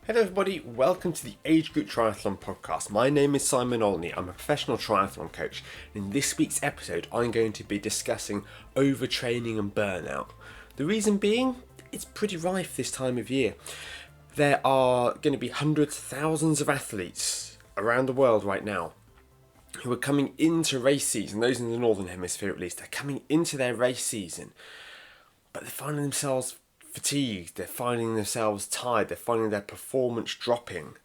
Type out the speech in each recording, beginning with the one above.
Hello everybody, welcome to the Age Group Triathlon podcast. My name is Simon Olney, I'm a professional triathlon coach. In this week's episode I'm going to be discussing overtraining and burnout. The reason being, it's pretty rife this time of year. There are going to be hundreds, thousands of athletes around the world right now who are coming into race season, those in the Northern Hemisphere at least, they're coming into their race season, but they're finding themselves fatigued, they're finding themselves tired, they're finding their performance dropping.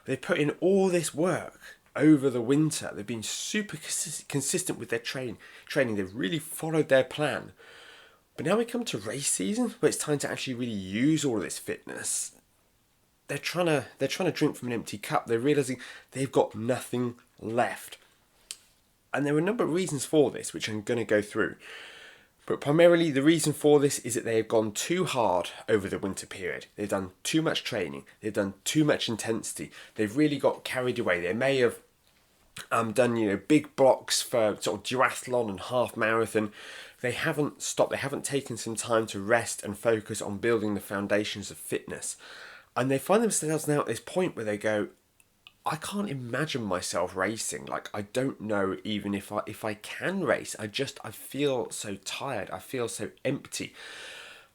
They put in all this work over the winter, they've been super consistent with their training, they've really followed their plan. But now we come to race season, where it's time to actually really use all of this fitness. They're trying to drink from an empty cup. They're realizing they've got nothing left. And there are a number of reasons for this, which I'm going to go through. But primarily the reason for this is that they have gone too hard over the winter period. They've done too much training. They've done too much intensity. They've really got carried away. They may have done big blocks for sort of duathlon and half marathon. They haven't stopped. They haven't taken some time to rest and focus on building the foundations of fitness. And they find themselves now at this point where they go, I can't imagine myself racing. Like, I don't know even if I can race. I feel so tired. I feel so empty.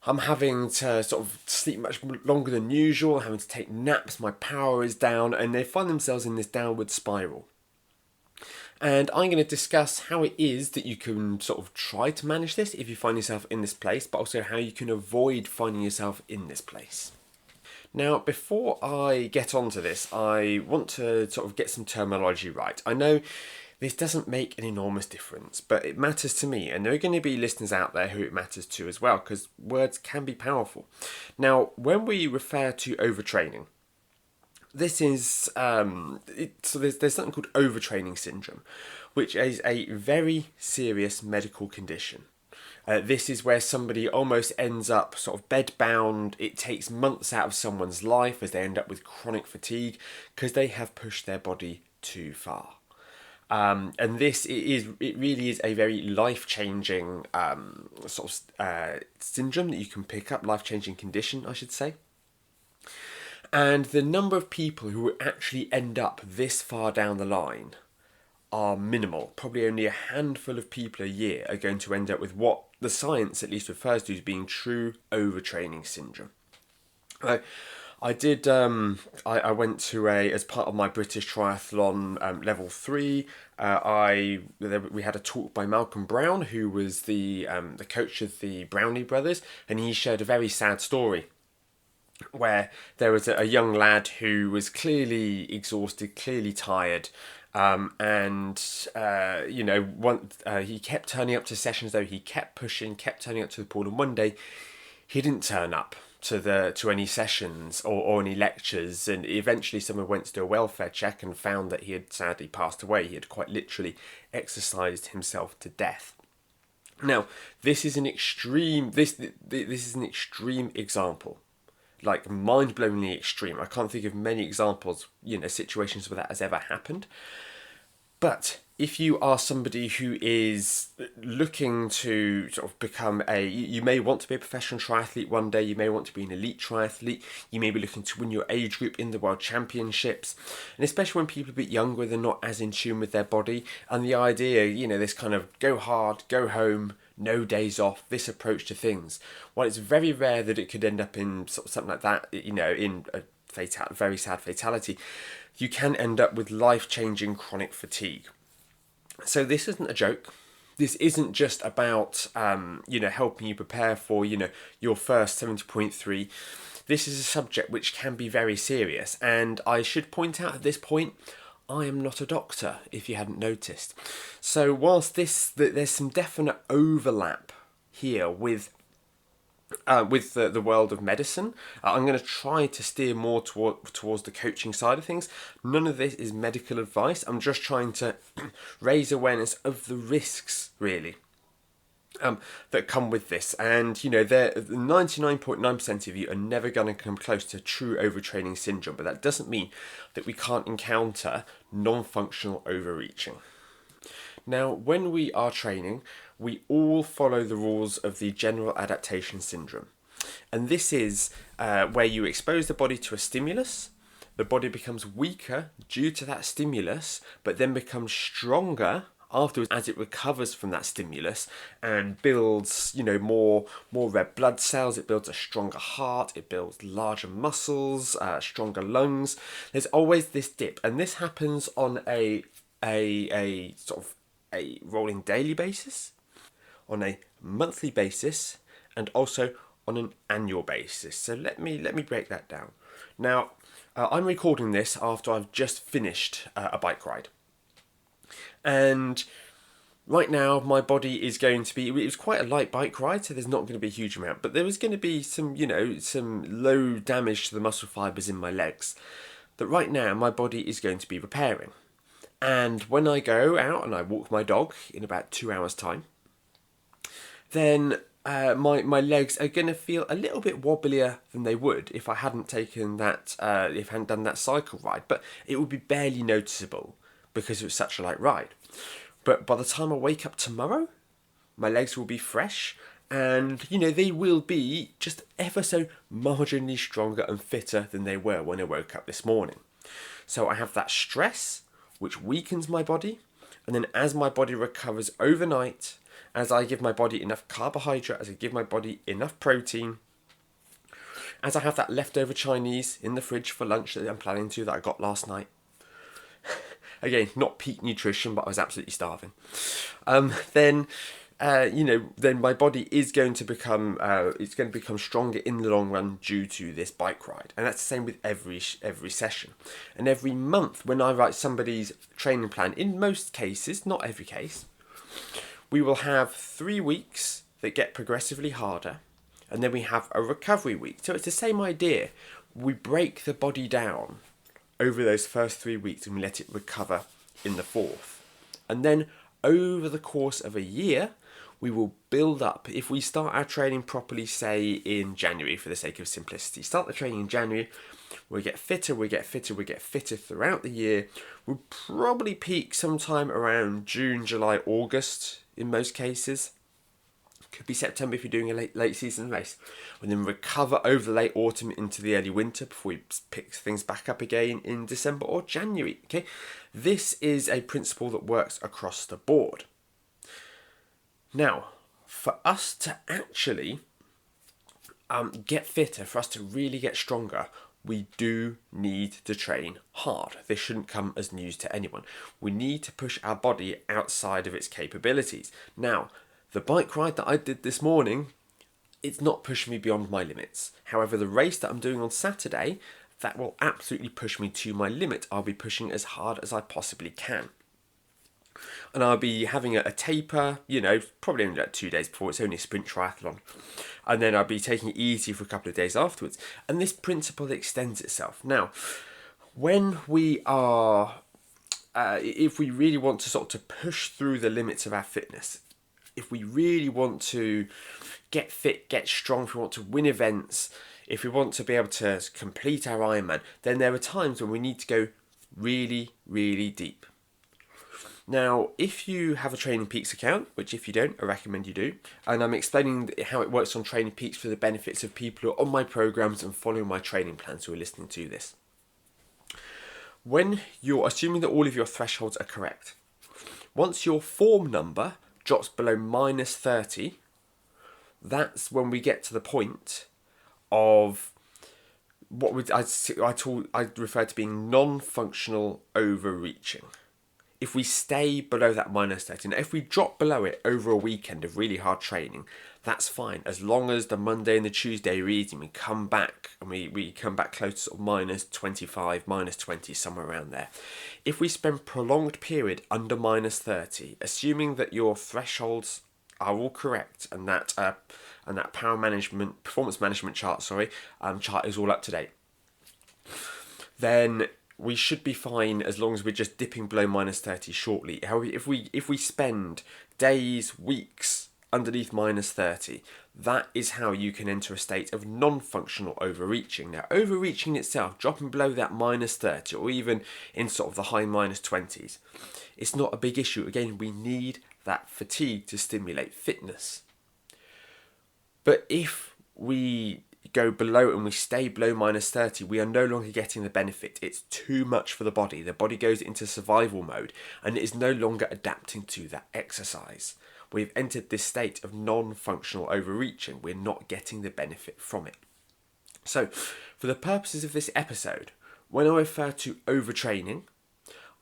I'm having to sort of sleep much longer than usual, having to take naps, my power is down, and they find themselves in this downward spiral. And I'm going to discuss how it is that you can sort of try to manage this if you find yourself in this place, but also how you can avoid finding yourself in this place. Now, before I get onto this, I want to sort of get some terminology right. I know this doesn't make an enormous difference, but it matters to me, and there are going to be listeners out there who it matters to as well, because words can be powerful. Now, when we refer to overtraining, this is so there's something called overtraining syndrome, which is a very serious medical condition. This is where somebody almost ends up sort of bedbound. It takes months out of someone's life as they end up with chronic fatigue because they have pushed their body too far. And it really is a very life-changing syndrome that you can pick up, life-changing condition, I should say. And the number of people who actually end up this far down the line are minimal. Probably only a handful of people a year are going to end up with what the science at least refers to as being true overtraining syndrome. I went to as part of my British Triathlon level 3. We had a talk by Malcolm Brown, who was the coach of the Brownlee brothers, and he shared a very sad story where there was a young lad who was clearly exhausted, clearly tired. He kept turning up to sessions though. He kept pushing, kept turning up to the pool, and one day he didn't turn up to any sessions or any lectures, and eventually someone went to do a welfare check and found that he had sadly passed away. He had quite literally exercised himself to death. Now, this is an extreme example. Like, mind-blowingly extreme. I can't think of many examples, situations where that has ever happened. But if you are somebody who is looking to sort of become you may want to be a professional triathlete one day, you may want to be an elite triathlete, you may be looking to win your age group in the World Championships, and especially when people are a bit younger, they're not as in tune with their body, and the idea, this kind of go hard, go home, no days off, this approach to things. Well, it's very rare that it could end up in sort of something like that, in a very sad fatality. You can end up with life-changing chronic fatigue. So this isn't a joke. This isn't just about, helping you prepare for, your first 70.3. This is a subject which can be very serious. And I should point out at this point, I am not a doctor, if you hadn't noticed. So whilst there's some definite overlap here with the world of medicine, I'm going to try to steer more towards the coaching side of things. None of this is medical advice. I'm just trying to raise awareness of the risks, really, that come with this. And, 99.9% of you are never going to come close to true overtraining syndrome, but that doesn't mean that we can't encounter non-functional overreaching. Now, when we are training, we all follow the rules of the general adaptation syndrome. And this is where you expose the body to a stimulus, the body becomes weaker due to that stimulus, but then becomes stronger afterwards as it recovers from that stimulus and builds, more red blood cells. It builds a stronger heart, it builds larger muscles, stronger lungs. There's always this dip, and this happens on a sort of a rolling daily basis, on a monthly basis, and also on an annual basis. So let me break that down. Now, I'm recording this after I've just finished a bike ride. And right now my body is going to be, it was quite a light bike ride, so there's not going to be a huge amount, but there is going to be some, some low damage to the muscle fibres in my legs that right now my body is going to be repairing. And when I go out and I walk my dog in about 2 hours time, then my legs are going to feel a little bit wobblier than they would if I hadn't taken that, if I hadn't done that cycle ride, but it would be barely noticeable because it was such a light ride. But by the time I wake up tomorrow, my legs will be fresh and, they will be just ever so marginally stronger and fitter than they were when I woke up this morning. So I have that stress, which weakens my body. And then as my body recovers overnight, as I give my body enough carbohydrate, as I give my body enough protein, as I have that leftover Chinese in the fridge for lunch that I'm planning to, that I got last night. Again, not peak nutrition, but I was absolutely starving. Then my body is going to become stronger in the long run due to this bike ride, and that's the same with every session. And every month, when I write somebody's training plan, in most cases, not every case, we will have 3 weeks that get progressively harder, and then we have a recovery week. So it's the same idea. We break the body down over those first 3 weeks and we let it recover in the 4th. And then over the course of a year, we will build up. If we start our training properly, say in January, for the sake of simplicity, start the training in January, we get fitter throughout the year. We'll probably peak sometime around June, July, August in most cases. Could be September if you're doing a late season race. And then recover over the late autumn into the early winter before we pick things back up again in December or January. Okay, this is a principle that works across the board. Now, for us to actually get fitter, for us to really get stronger, we do need to train hard. This shouldn't come as news to anyone. We need to push our body outside of its capabilities. Now, the bike ride that I did this morning, it's not pushing me beyond my limits. However, the race that I'm doing on Saturday, that will absolutely push me to my limit. I'll be pushing as hard as I possibly can. And I'll be having a taper, probably only like 2 days before. It's only a sprint triathlon. And then I'll be taking it easy for a couple of days afterwards. And this principle extends itself. Now, when we are, if we really want to sort of push through the limits of our fitness, if we really want to get fit, get strong, if we want to win events, if we want to be able to complete our Ironman, then there are times when we need to go really, really deep. Now, if you have a Training Peaks account, which if you don't, I recommend you do, and I'm explaining how it works on Training Peaks for the benefits of people who are on my programs and following my training plans who are listening to this. When you're assuming that all of your thresholds are correct, once your form number drops below minus 30, that's when we get to the point of what I refer to being non-functional overreaching. If we stay below that minus 30, now if we drop below it over a weekend of really hard training, that's fine, as long as the Monday and the Tuesday are easy and we come back and we come back close to sort of minus 25, minus 20, somewhere around there. If we spend prolonged period under minus 30, assuming that your thresholds are all correct and that performance management chart is all up to date, then we should be fine as long as we're just dipping below minus 30 shortly. However, if we spend days, weeks underneath minus 30, that is how you can enter a state of non-functional overreaching. Now, overreaching itself, dropping below that minus 30 or even in sort of the high minus 20s, it's not a big issue. Again, we need that fatigue to stimulate fitness. But if we go below and we stay below -30, we are no longer getting the benefit. It's too much for the body. The body goes into survival mode and it is no longer adapting to that exercise. We've entered this state of non-functional overreaching. We're not getting the benefit from it. So, for the purposes of this episode, when I refer to overtraining,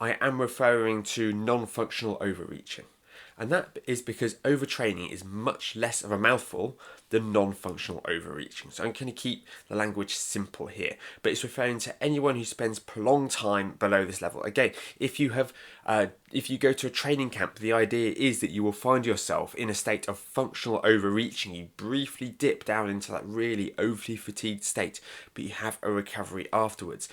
I am referring to non-functional overreaching. And that is because overtraining is much less of a mouthful than non-functional overreaching. So I'm going to keep the language simple here, but it's referring to anyone who spends prolonged time below this level. Again, if you go to a training camp, the idea is that you will find yourself in a state of functional overreaching. You briefly dip down into that really overly fatigued state, but you have a recovery afterwards.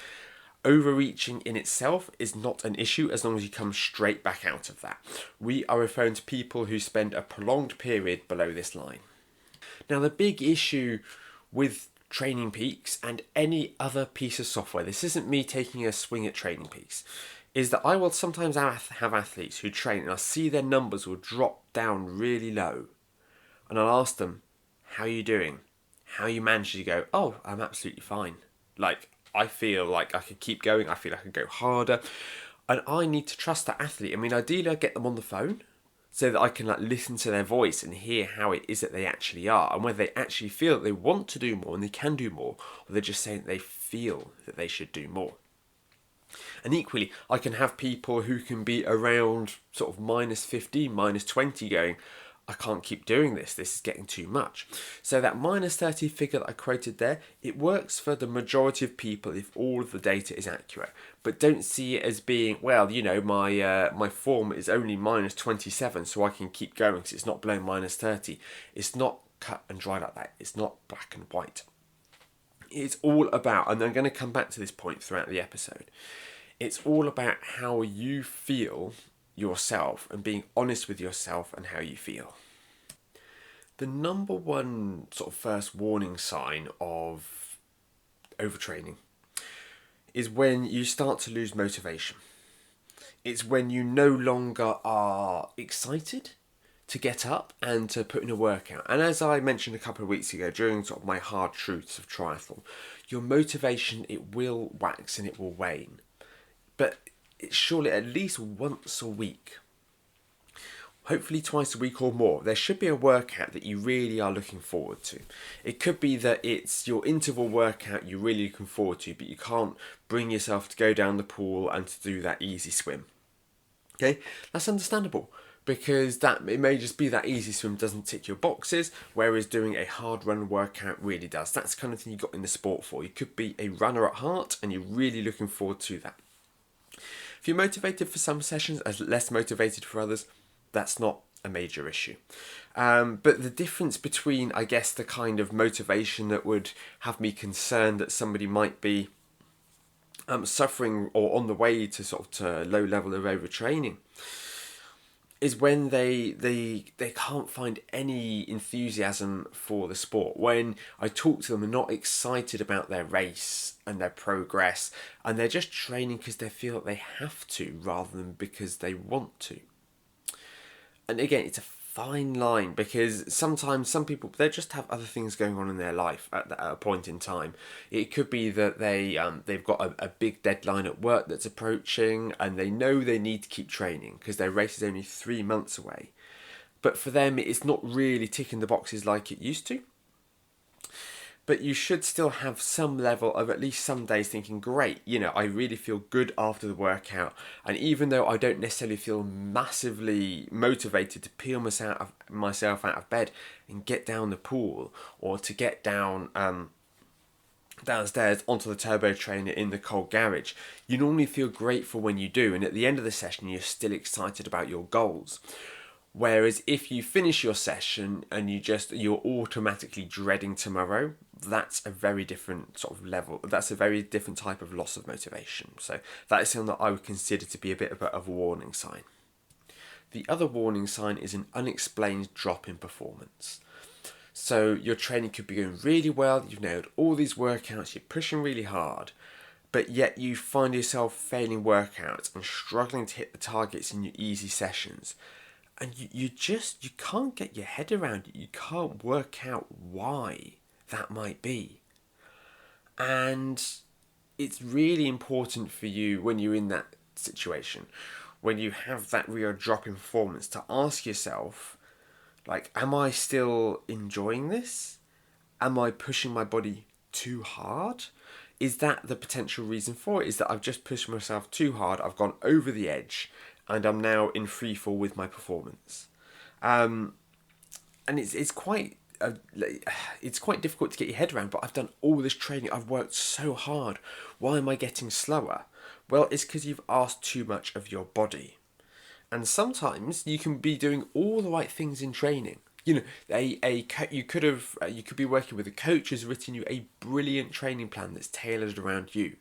Overreaching in itself is not an issue as long as you come straight back out of that. We are referring to people who spend a prolonged period below this line. Now, the big issue with Training Peaks and any other piece of software, this isn't me taking a swing at Training Peaks, is that I will sometimes have athletes who train and I see their numbers will drop down really low. And I'll ask them, how are you doing? How you manage to go, oh, I'm absolutely fine. I feel like I could keep going. I feel I could go harder. And I need to trust that athlete. I mean, ideally, I get them on the phone so that I can listen to their voice and hear how it is that they actually are and whether they actually feel that they want to do more and they can do more, or they're just saying that they feel that they should do more. And equally, I can have people who can be around sort of -15, -20 going, I can't keep doing this is getting too much. So that -30 figure that I quoted there, it works for the majority of people if all of the data is accurate. But don't see it as being, well, my form is only -27, so I can keep going because it's not below -30. It's not cut and dry like that. It's not black and white. It's all about, and I'm going to come back to this point throughout the episode, it's all about how you feel yourself and being honest with yourself and how you feel. The number one sort of first warning sign of overtraining is when you start to lose motivation. It's when you no longer are excited to get up and to put in a workout. And as I mentioned a couple of weeks ago during sort of my hard truths of triathlon, your motivation, it will wax and it will wane. But it's surely at least once a week, hopefully twice a week or more, there should be a workout that you really are looking forward to. It could be that it's your interval workout you're really looking forward to, but you can't bring yourself to go down the pool and to do that easy swim. Okay, that's understandable, because it may just be that easy swim doesn't tick your boxes, whereas doing a hard run workout really does. That's the kind of thing you got in the sport for. You could be a runner at heart and you're really looking forward to that. If you're motivated for some sessions and less motivated for others, that's not a major issue. But the difference between, I guess, the kind of motivation that would have me concerned that somebody might be suffering or on the way to sort of to a low level of overtraining is when they can't find any enthusiasm for the sport. When I talk to them and not excited about their race and their progress, and they're just training because they feel that they have to rather than because they want to. And again, it's a fine line, because sometimes some people, they just have other things going on in their life at a point in time. It could be that they've got a big deadline at work that's approaching and they know they need to keep training because their race is only 3 months away. But for them, it's not really ticking the boxes like it used to. But you should still have some level of at least some days thinking, great, I really feel good after the workout. And even though I don't necessarily feel massively motivated to peel myself out of bed and get down the pool, or to get down downstairs onto the turbo trainer in the cold garage, you normally feel grateful when you do. And at the end of the session, you're still excited about your goals. Whereas if you finish your session and you're automatically dreading tomorrow, that's a very different sort of level. That's a very different type of loss of motivation. So that is something that I would consider to be a bit of a warning sign. The other warning sign is an unexplained drop in performance. So your training could be going really well, you've nailed all these workouts, you're pushing really hard, but yet you find yourself failing workouts and struggling to hit the targets in your easy sessions. And you can't get your head around it. You can't work out why that might be. And it's really important for you when you're in that situation, when you have that real drop in performance, to ask yourself, like, am I still enjoying this? Am I pushing my body too hard? Is that the potential reason for it? Is that I've just pushed myself too hard, I've gone over the edge, and I'm now in free fall with my performance? And it's quite difficult to get your head around. But I've done all this training, I've worked so hard. Why am I getting slower? Well, it's because you've asked too much of your body. And sometimes you can be doing all the right things in training. You know, you could be working with a coach who's written you a brilliant training plan that's tailored around you,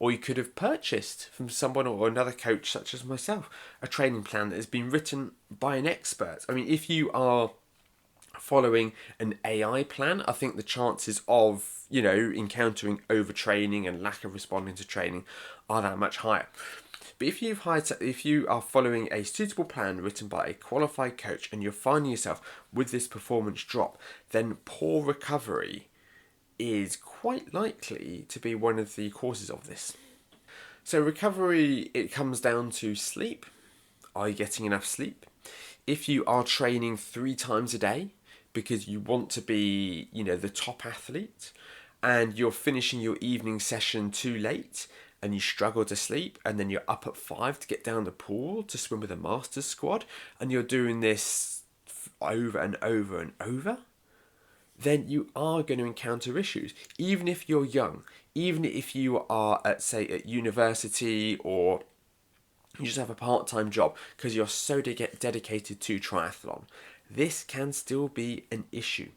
or you could have purchased from someone or another coach, such as myself, a training plan that has been written by an expert. I mean, if you are following an AI plan, I think the chances of, encountering overtraining and lack of responding to training are that much higher. But if you are following a suitable plan written by a qualified coach and you're finding yourself with this performance drop, then poor recovery is quite likely to be one of the causes of this. So recovery, it comes down to sleep. Are you getting enough sleep? If you are training 3 times a day because you want to be, the top athlete, and you're finishing your evening session too late and you struggle to sleep, and then you're up at 5 to get down the pool to swim with a master's squad, and you're doing this over and over and over, then you are going to encounter issues. Even if you're young, even if you are at university, or you just have a part-time job because you're so dedicated to triathlon, this can still be an issue,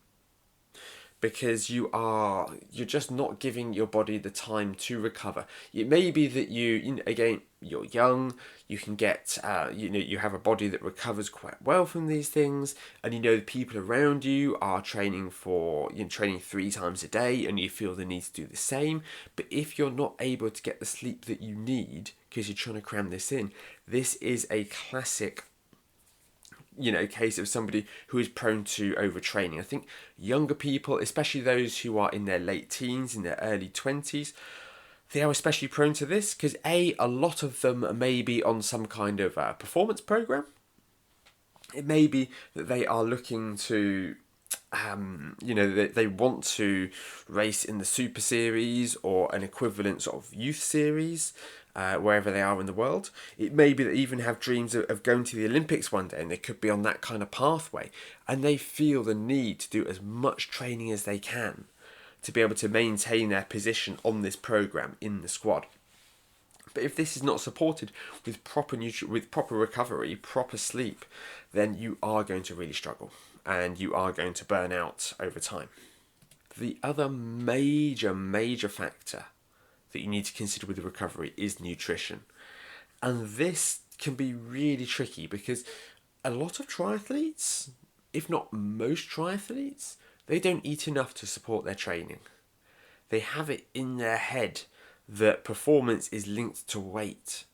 because you're just not giving your body the time to recover. It may be that you're young, you can get, you have a body that recovers quite well from these things, and the people around you are training 3 times a day, and you feel the need to do the same. But if you're not able to get the sleep that you need because you're trying to cram this in, this is a classic case of somebody who is prone to overtraining. I think younger people, especially those who are in their late teens, in their early 20s, they are especially prone to this because a lot of them may be on some kind of performance program. It may be that they are looking to they want to race in the Super Series or an equivalent sort of youth series, wherever they are in the world. It may be that they even have dreams of going to the Olympics one day, and they could be on that kind of pathway, and they feel the need to do as much training as they can to be able to maintain their position on this program in the squad. But if this is not supported with proper recovery, proper sleep, then you are going to really struggle, and you are going to burn out over time. The other major factor that you need to consider with the recovery is nutrition. And this can be really tricky because a lot of triathletes, if not most triathletes, they don't eat enough to support their training. They have it in their head that performance is linked to weight,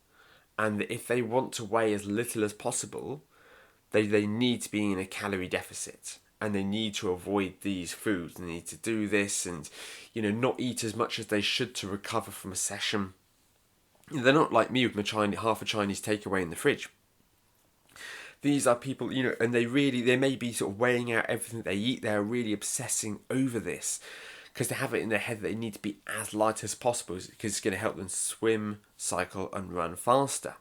and that if they want to weigh as little as possible, they need to be in a calorie deficit, and they need to avoid these foods. They need to do this and not eat as much as they should to recover from a session. They're not like me with my half a Chinese takeaway in the fridge. These are people, and they may be sort of weighing out everything they eat. They're really obsessing over this because they have it in their head that they need to be as light as possible because it's going to help them swim, cycle, and run faster.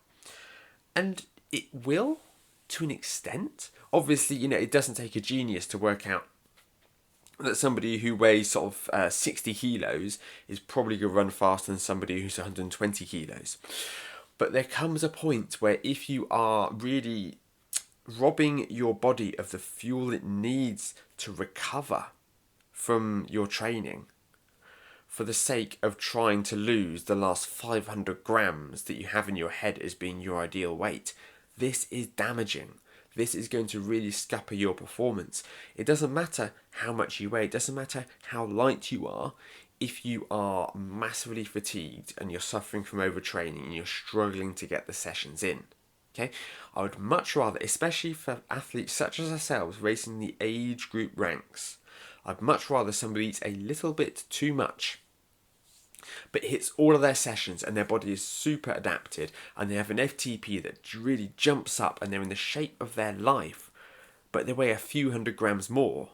And it will, to an extent. Obviously, it doesn't take a genius to work out that somebody who weighs sort of 60 kilos is probably going to run faster than somebody who's 120 kilos. But there comes a point where if you are really robbing your body of the fuel it needs to recover from your training for the sake of trying to lose the last 500 grams that you have in your head as being your ideal weight, this is damaging. This is going to really scupper your performance. It doesn't matter how much you weigh, it doesn't matter how light you are. If you are massively fatigued and you're suffering from overtraining and you're struggling to get the sessions in, okay, I would much rather, especially for athletes such as ourselves racing the age group ranks, I'd much rather somebody eats a little bit too much but it hits all of their sessions and their body is super adapted and they have an FTP that really jumps up and they're in the shape of their life, but they weigh a few hundred grams more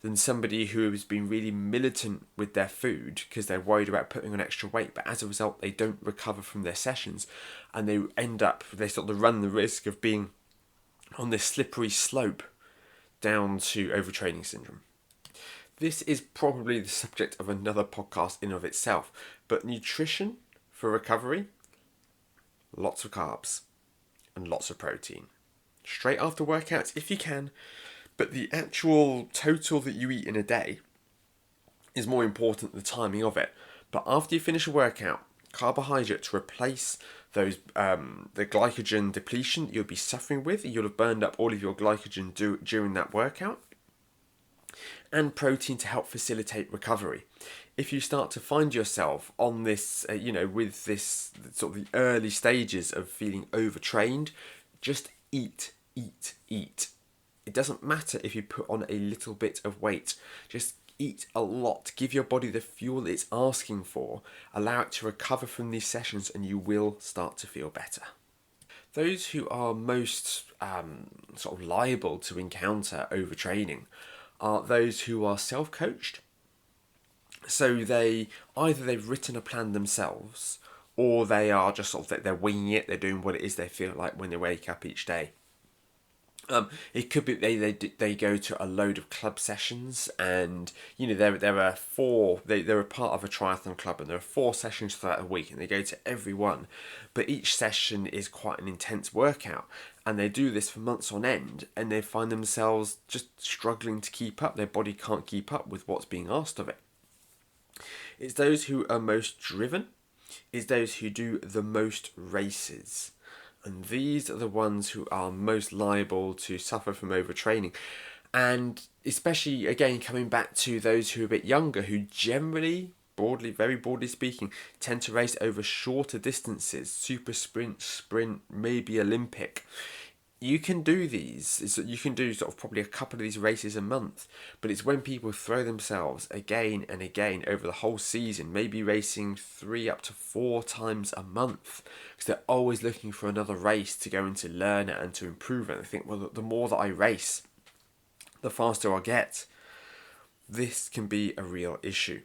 than somebody who has been really militant with their food because they're worried about putting on extra weight, but as a result they don't recover from their sessions and they sort of run the risk of being on this slippery slope down to overtraining syndrome. This is probably the subject of another podcast in of itself, but nutrition for recovery, lots of carbs and lots of protein. Straight after workouts if you can, but the actual total that you eat in a day is more important than the timing of it. But after you finish a workout, carbohydrates replace those the glycogen depletion that you'll be suffering with. You'll have burned up all of your glycogen during that workout, and protein to help facilitate recovery. If you start to find yourself on this, with this sort of the early stages of feeling overtrained, just eat, eat, eat. It doesn't matter if you put on a little bit of weight. Just eat a lot. Give your body the fuel it's asking for. Allow it to recover from these sessions and you will start to feel better. Those who are most sort of liable to encounter overtraining are those who are self-coached. So they've written a plan themselves, or they are just sort of they're winging it. They're doing what it is they feel like when they wake up each day. It could be they go to a load of club sessions, and there are four. They're a part of a triathlon club, and there are 4 sessions throughout the week, and they go to every one. But each session is quite an intense workout, and they do this for months on end, and they find themselves just struggling to keep up. Their body can't keep up with what's being asked of it. It's those who are most driven. It's those who do the most races. And these are the ones who are most liable to suffer from overtraining. And especially, again, coming back to those who are a bit younger, who generally, very broadly speaking, tend to race over shorter distances, super sprint, maybe Olympic. You can do these. You can do sort of probably a couple of these races a month, but it's when people throw themselves again and again over the whole season, maybe racing 3 up to 4 times a month, because they're always looking for another race to go and to learn it and to improve it. And they think, well, the more that I race, the faster I get. This can be a real issue.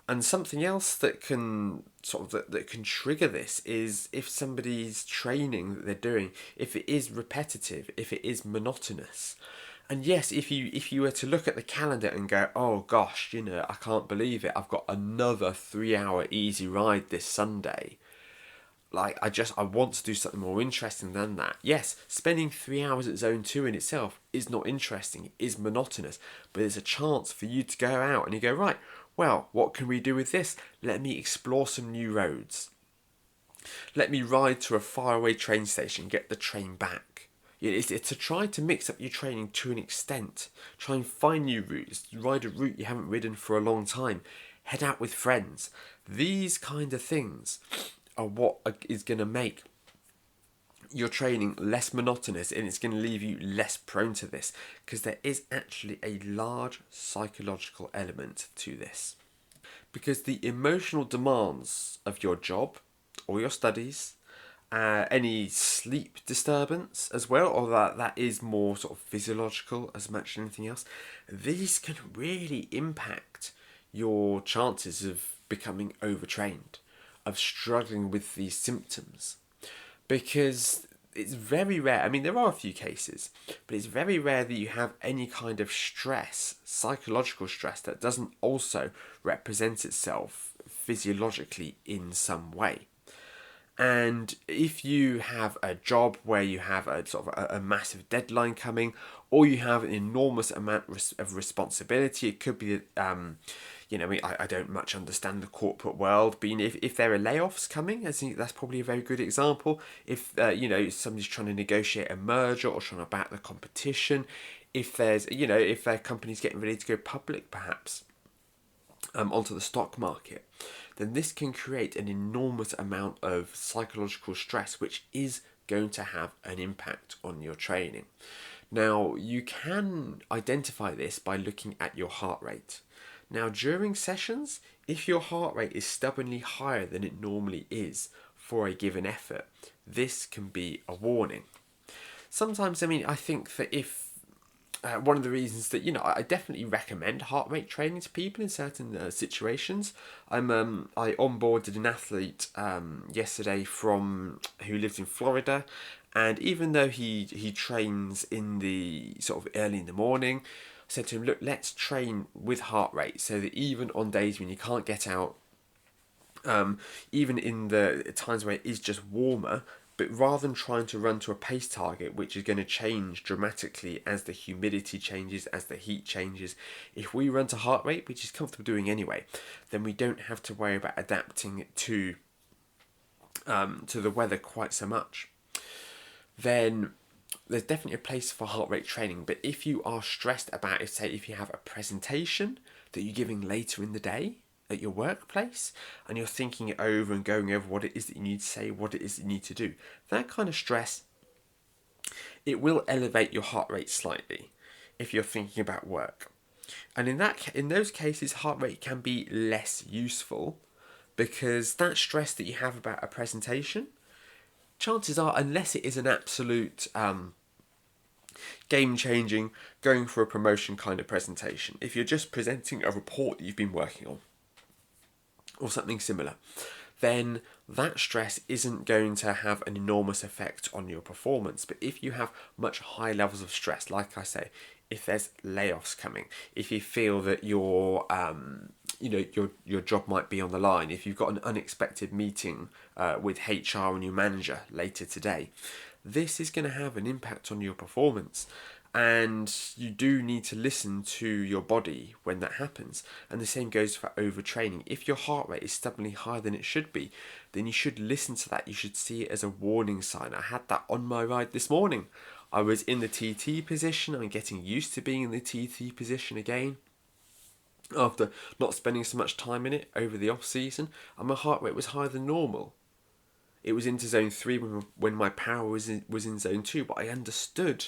And something else that can that can trigger this is if somebody's training that they're doing, if it is repetitive, if it is monotonous. And yes, if you were to look at the calendar and go, oh gosh, I can't believe it, I've got another 3-hour easy ride this Sunday. Like, I want to do something more interesting than that. Yes, spending 3 hours at zone 2 in itself is not interesting, it is monotonous, but there's a chance for you to go out and you go, right, well, what can we do with this? Let me explore some new roads. Let me ride to a faraway train station, get the train back. It's to try to mix up your training to an extent. Try and find new routes, ride a route you haven't ridden for a long time, head out with friends. These kind of things are what is going to make your training less monotonous, and it's going to leave you less prone to this, because there is actually a large psychological element to this. Because the emotional demands of your job or your studies, any sleep disturbance as well, or that is more sort of physiological as much as anything else, these can really impact your chances of becoming overtrained, of struggling with these symptoms. Because it's very rare, there are a few cases, but it's very rare that you have any kind of stress, psychological stress, that doesn't also represent itself physiologically in some way. And if you have a job where you have a sort of a massive deadline coming, or you have an enormous amount of responsibility, it could be I don't much understand the corporate world, but if there are layoffs coming, I think that's probably a very good example. If somebody's trying to negotiate a merger or trying to back the competition, if there's if their company's getting ready to go public, perhaps onto the stock market, then this can create an enormous amount of psychological stress, which is going to have an impact on your training. Now, you can identify this by looking at your heart rate. Now, during sessions, if your heart rate is stubbornly higher than it normally is for a given effort, this can be a warning. Sometimes, I think that if one of the reasons that I definitely recommend heart rate training to people in certain situations. I onboarded an athlete yesterday who lives in Florida, and even though he trains in the sort of early in the morning, I said to him, look, let's train with heart rate so that even on days when you can't get out, even in the times where it is just warmer, but rather than trying to run to a pace target, which is going to change dramatically as the humidity changes, as the heat changes, if we run to heart rate, which is comfortable doing anyway, then we don't have to worry about adapting to the weather quite so much. Then there's definitely a place for heart rate training. But if you are stressed about it, say if you have a presentation that you're giving later in the day at your workplace, and you're thinking it over and going over what it is that you need to say, what it is that you need to do, that kind of stress, it will elevate your heart rate slightly if you're thinking about work. And in those cases, heart rate can be less useful, because that stress that you have about a presentation, chances are, unless it is an absolute game-changing, going for a promotion kind of presentation, if you're just presenting a report that you've been working on, or something similar, then that stress isn't going to have an enormous effect on your performance. But if you have much higher levels of stress, like I say, if there's layoffs coming, if you feel that your job might be on the line, if you've got an unexpected meeting with HR and your manager later today, this is going to have an impact on your performance. And you do need to listen to your body when that happens. And the same goes for overtraining. If your heart rate is stubbornly higher than it should be, then you should listen to that. You should see it as a warning sign. I had that on my ride this morning. I was in the TT position. I'm getting used to being in the TT position again, after not spending so much time in it over the off season, and my heart rate was higher than normal. It was into zone 3 when my power was in zone 2, but I understood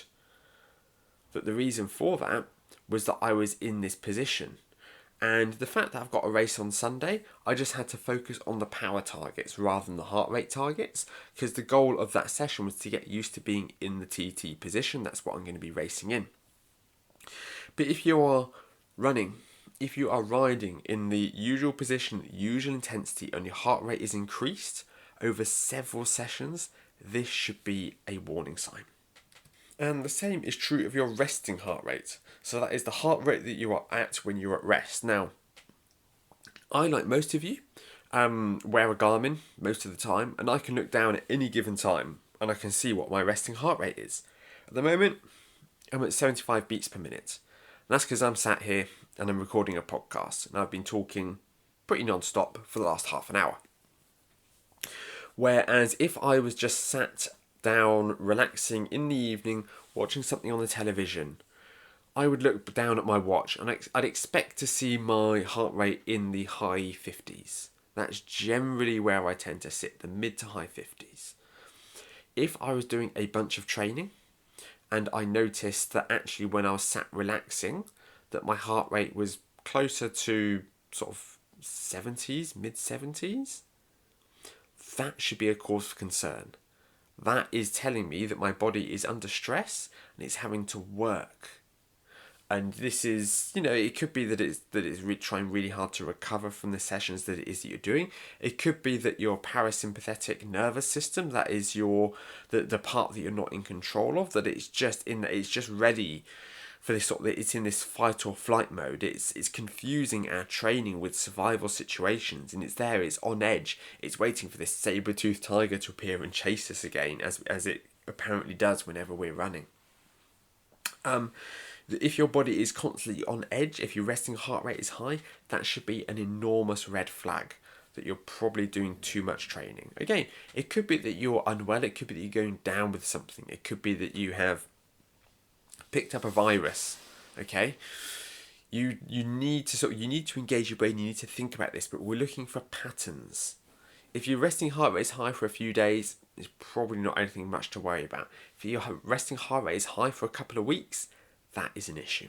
that the reason for that was that I was in this position. And the fact that I've got a race on Sunday, I just had to focus on the power targets rather than the heart rate targets, because the goal of that session was to get used to being in the TT position. That's what I'm going to be racing in. But if you are running, if you are riding in the usual position, usual intensity, and your heart rate is increased over several sessions, this should be a warning sign. And the same is true of your resting heart rate. So that is the heart rate that you are at when you're at rest. Now, I, like most of you, wear a Garmin most of the time, and I can look down at any given time and I can see what my resting heart rate is. At the moment, I'm at 75 beats per minute. And that's because I'm sat here and I'm recording a podcast, and I've been talking pretty non-stop for the last half an hour. Whereas if I was just sat down, relaxing in the evening, watching something on the television, I would look down at my watch and I'd expect to see my heart rate in the high 50s. That's generally where I tend to sit, the mid to high 50s. If I was doing a bunch of training and I noticed that actually when I was sat relaxing, that my heart rate was closer to sort of 70s, mid 70s, that should be a cause for concern. That is telling me that my body is under stress and it's having to work. And this is, it could be that it's trying really hard to recover from the sessions that it is that you're doing. It could be that your parasympathetic nervous system, that is the part that you're not in control of, that it's just ready for this it's in this fight or flight mode. It's confusing our training with survival situations, and it's on edge. It's waiting for this saber-toothed tiger to appear and chase us again, as it apparently does whenever we're running. If your body is constantly on edge, if your resting heart rate is high, that should be an enormous red flag that you're probably doing too much training. Again, it could be that you're unwell, it could be that you're going down with something, it could be that you have picked up a virus. Okay, you need to engage your brain. You need to think about this, but we're looking for patterns. If your resting heart rate is high for a few days, it's probably not anything much to worry about. If your resting heart rate is high for a couple of weeks, that is an issue.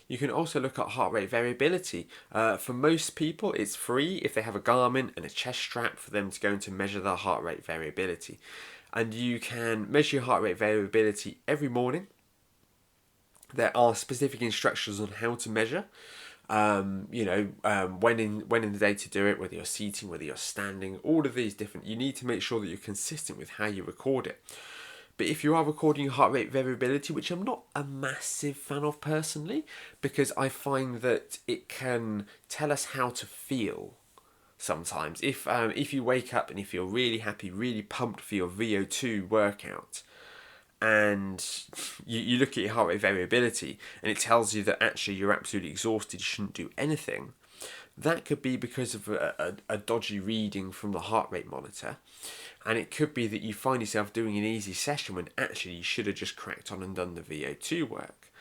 You can also look at heart rate variability. For most people, it's free if they have a Garmin and a chest strap for them to go and to measure their heart rate variability. And you can measure your heart rate variability every morning. There are specific instructions on how to measure. When in the day to do it, whether you're seating, whether you're standing, all of these different. You need to make sure that you're consistent with how you record it. But if you are recording your heart rate variability, which I'm not a massive fan of personally, because I find that it can tell us how to feel sometimes. If you wake up and if you're really happy, really pumped for your VO2 workout, and you look at your heart rate variability and it tells you that actually you're absolutely exhausted, you shouldn't do anything, that could be because of a dodgy reading from the heart rate monitor. And it could be that you find yourself doing an easy session when actually you should have just cracked on and done the VO2 work.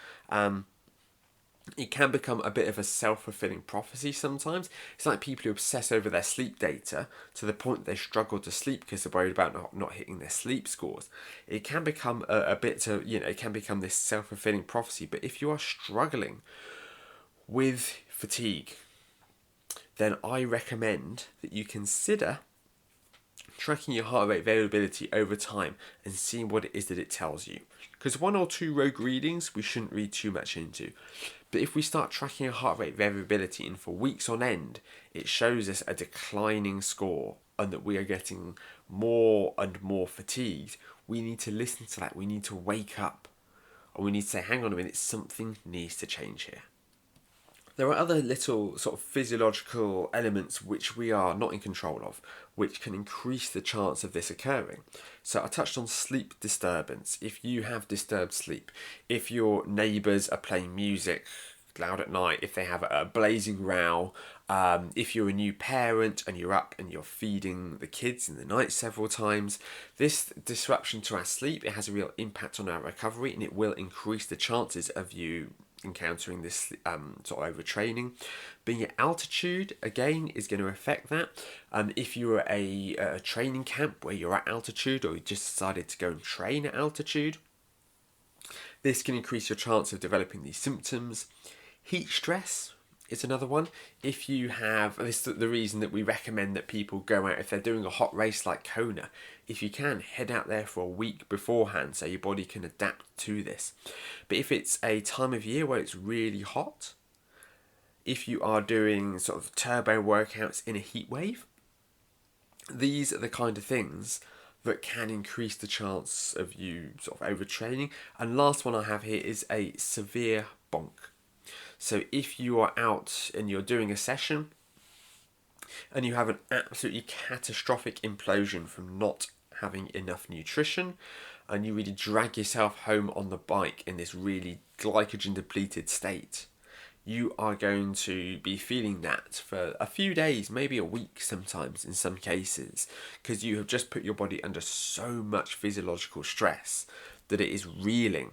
It can become a bit of a self-fulfilling prophecy sometimes. It's like people who obsess over their sleep data to the point that they struggle to sleep because they're worried about not hitting their sleep scores. It can become it can become this self-fulfilling prophecy. But if you are struggling with fatigue, then I recommend that you consider tracking your heart rate variability over time and seeing what it is that it tells you. Because 1 or 2 rogue readings we shouldn't read too much into. But if we start tracking our heart rate variability in for weeks on end, it shows us a declining score and that we are getting more and more fatigued. We need to listen to that. We need to wake up. And we need to say, hang on a minute, something needs to change here. There are other little sort of physiological elements which we are not in control of, which can increase the chance of this occurring. So I touched on sleep disturbance. If you have disturbed sleep, if your neighbours are playing music loud at night, if they have a blazing row, if you're a new parent and you're up and you're feeding the kids in the night several times, this disruption to our sleep, it has a real impact on our recovery and it will increase the chances of you encountering this sort of overtraining. Being at altitude again is going to affect that. If you're at a training camp where you're at altitude or you just decided to go and train at altitude, this can increase your chance of developing these symptoms. Heat stress is another one. If you have, this is the reason that we recommend that people go out, if they're doing a hot race like Kona, if you can, head out there for a week beforehand so your body can adapt to this. But if it's a time of year where it's really hot, if you are doing sort of turbo workouts in a heat wave, these are the kind of things that can increase the chance of you sort of overtraining. And last one I have here is a severe bonk. So if you are out and you're doing a session and you have an absolutely catastrophic implosion from not having enough nutrition and you really drag yourself home on the bike in this really glycogen depleted state, you are going to be feeling that for a few days, maybe a week sometimes in some cases, because you have just put your body under so much physiological stress that it is reeling.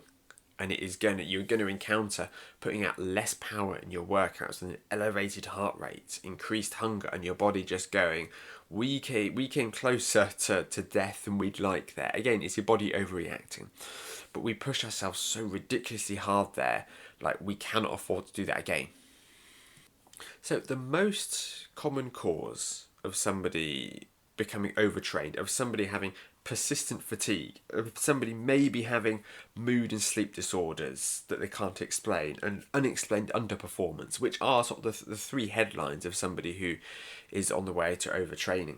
And you're going to encounter putting out less power in your workouts and an elevated heart rate, increased hunger, and your body just going, we came closer to death than we'd like there. Again, it's your body overreacting. But we push ourselves so ridiculously hard there, like we cannot afford to do that again. So the most common cause of somebody becoming overtrained, of somebody having persistent fatigue, of somebody maybe having mood and sleep disorders that they can't explain, and unexplained underperformance, which are sort of the 3 headlines of somebody who is on the way to overtraining,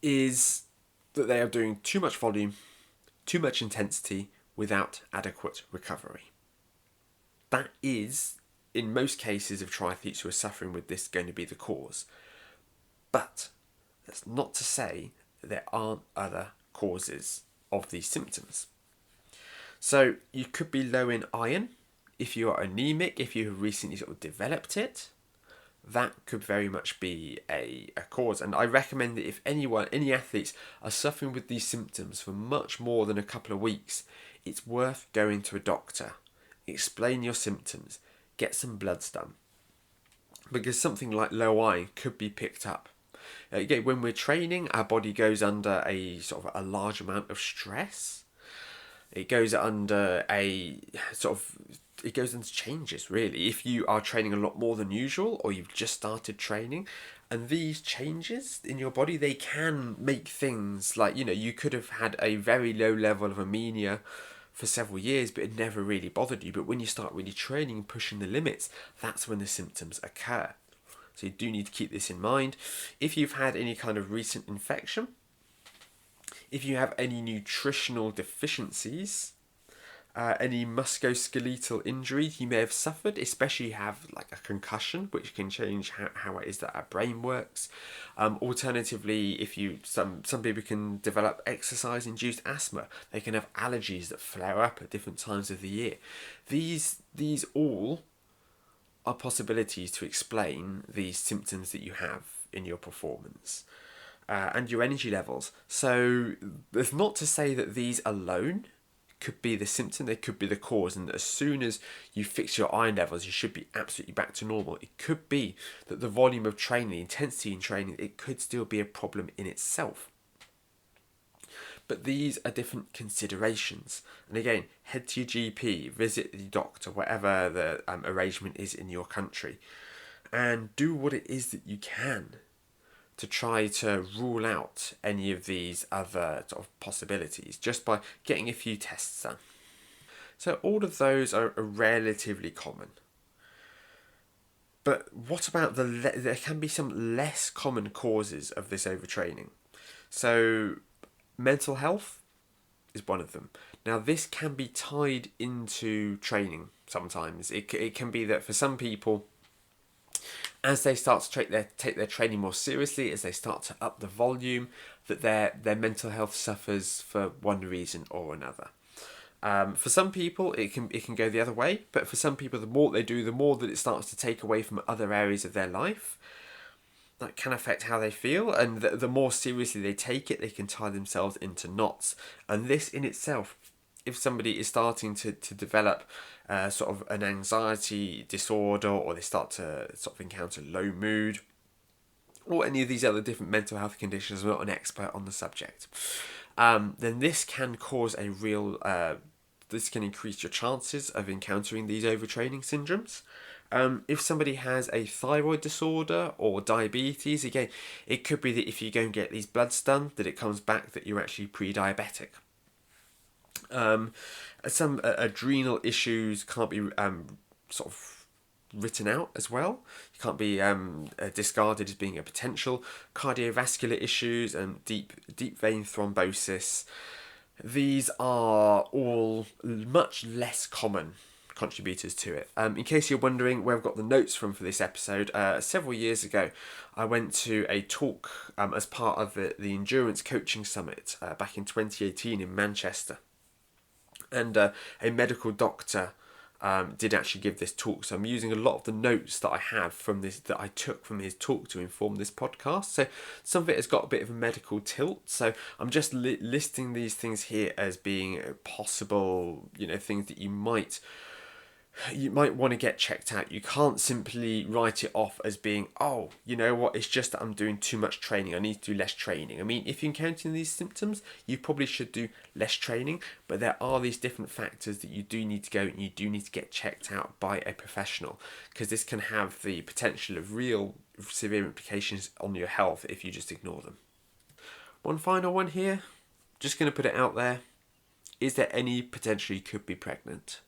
is that they are doing too much volume, too much intensity without adequate recovery. That is, in most cases of triathletes who are suffering with this, going to be the cause. But that's not to say that there aren't other causes of these symptoms. So you could be low in iron. If you are anemic, if you have recently sort of developed it, that could very much be a cause. And I recommend that if any athletes are suffering with these symptoms for much more than a couple of weeks, it's worth going to a doctor. Explain your symptoms. Get some bloods done. Because something like low iron could be picked up. Again, when we're training, our body goes under a sort of a large amount of stress. It goes under a sort of, it goes into changes really. If you are training a lot more than usual, or you've just started training, and these changes in your body, they can make things like, you could have had a very low level of anemia for several years, but it never really bothered you. But when you start really training and pushing the limits, that's when the symptoms occur. So you do need to keep this in mind. If you've had any kind of recent infection, if you have any nutritional deficiencies, any musculoskeletal injury you may have suffered, especially you have like a concussion, which can change how it is that our brain works. Alternatively, if some people can develop exercise-induced asthma. They can have allergies that flare up at different times of the year. These all are possibilities to explain these symptoms that you have in your performance. And your energy levels. So it's not to say that these alone could be the symptom, they could be the cause, and as soon as you fix your iron levels, you should be absolutely back to normal. It could be that the volume of training, the intensity in training, it could still be a problem in itself. But these are different considerations. And again, head to your GP, visit the doctor, whatever the arrangement is in your country, and do what it is that you can to try to rule out any of these other sort of possibilities just by getting a few tests done. So all of those are relatively common. But what about there can be some less common causes of this overtraining. So mental health is one of them. Now this can be tied into training sometimes. It can be that for some people, as they start to take their training more seriously, as they start to up the volume, that their mental health suffers for one reason or another. For some people, it can go the other way, but for some people, the more they do, the more that it starts to take away from other areas of their life. That can affect how they feel, and the more seriously they take it, they can tie themselves into knots. And this in itself, if somebody is starting to develop sort of an anxiety disorder, or they start to sort of encounter low mood, or any of these other different mental health conditions, I'm not an expert on the subject, then this can cause a real, this can increase your chances of encountering these overtraining syndromes. If somebody has a thyroid disorder or diabetes, again, it could be that if you go and get these bloods done, that it comes back that you're actually pre-diabetic. Some adrenal issues can't be sort of written out as well. You can't be discarded as being a potential. Cardiovascular issues and deep vein thrombosis. These are all much less common contributors to it. In case you're wondering where I've got the notes from for this episode, several years ago I went to a talk as part of the Endurance Coaching Summit back in 2018 in Manchester. And a medical doctor did actually give this talk, so I'm using a lot of the notes that I have from this, that I took from his talk, to inform this podcast. So some of it has got a bit of a medical tilt, so I'm just listing these things here as being possible, things that you might want to get checked out. You can't simply write it off as being, oh, you know what, it's just that I'm doing too much training, I need to do less training. I mean, if you're encountering these symptoms, you probably should do less training, but there are these different factors that you do need to go and you do need to get checked out by a professional, because this can have the potential of real severe implications on your health if you just ignore them. One final one here, just going to put it out there. Is there any potential you could be pregnant?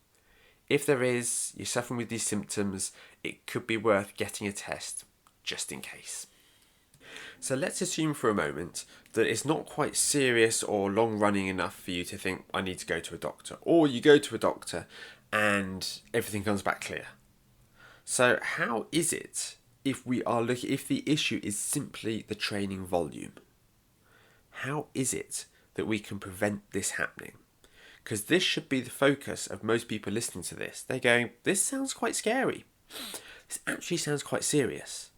If there is, you're suffering with these symptoms, it could be worth getting a test, just in case. So let's assume for a moment that it's not quite serious or long-running enough for you to think, I need to go to a doctor. Or you go to a doctor and everything comes back clear. So how is it if the issue is simply the training volume? How is it that we can prevent this happening? Because this should be the focus of most people listening to this. They're going, this sounds quite scary. This actually sounds quite serious.